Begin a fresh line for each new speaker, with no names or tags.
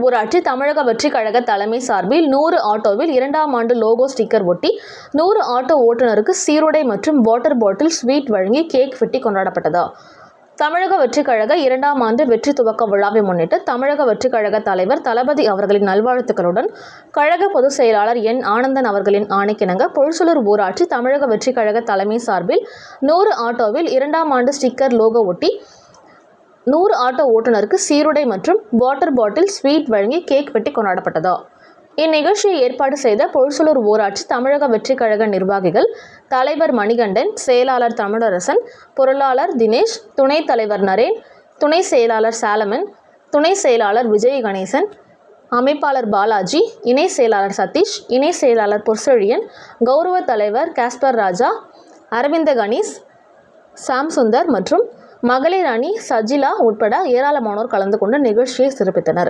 ஊராட்சி தமிழக வெற்றிக் கழக தலைமை சார்பில் 100 ஆட்டோவில் 2ஆம் ஆண்டு லோகோ ஸ்டிக்கர் ஒட்டி 100 ஆட்டோ ஓட்டுநருக்கு சீருடை மற்றும் வாட்டர் பாட்டில் ஸ்வீட் வழங்கி கேக் வெட்டி கொண்டாடப்பட்டது. தமிழக வெற்றிக் கழக 2ஆம் ஆண்டு வெற்றி துவக்க விழாவை முன்னிட்டு தமிழக வெற்றிக் கழக தலைவர் தளபதி அவர்களின் நல்வாழ்த்துக்களுடன் கழக பொதுச் செயலாளர் என். ஆனந்தன் அவர்களின் ஆணைக்கிணங்க பொழிச்சலூர் ஊராட்சி தமிழக வெற்றிக் கழக தலைமை சார்பில் 100 ஆட்டோவில் 2ஆம் ஆண்டு ஸ்டிக்கர் லோகோ ஒட்டி 100 ஆட்டோ ஓட்டுநருக்கு சீருடை மற்றும் வாட்டர் பாட்டில் ஸ்வீட் வழங்கி கேக் வெட்டி கொண்டாடப்பட்டது. இந்நிகழ்ச்சியை ஏற்பாடு செய்த பொழிச்சலூர் ஊராட்சி தமிழக வெற்றிக் கழக நிர்வாகிகள் தலைவர் மணிகண்டன், செயலாளர் தமிழரசன், பொருளாளர் தினேஷ், துணைத் தலைவர் நரேன், துணை செயலாளர் சாலமன், துணை செயலாளர் விஜய் கணேசன், அமைப்பாளர் பாலாஜி, இணை செயலாளர் சதீஷ், இணை செயலாளர் பொற்செழியன், கௌரவ தலைவர் காஸ்பர் ராஜா, அரவிந்த கணேஷ், சாம்சுந்தர் மற்றும் மகளிர் அணி சஜிலா உட்பட ஏராளமானோர் கலந்து கொண்டு நிகழ்ச்சியை சிறப்பித்தனர்.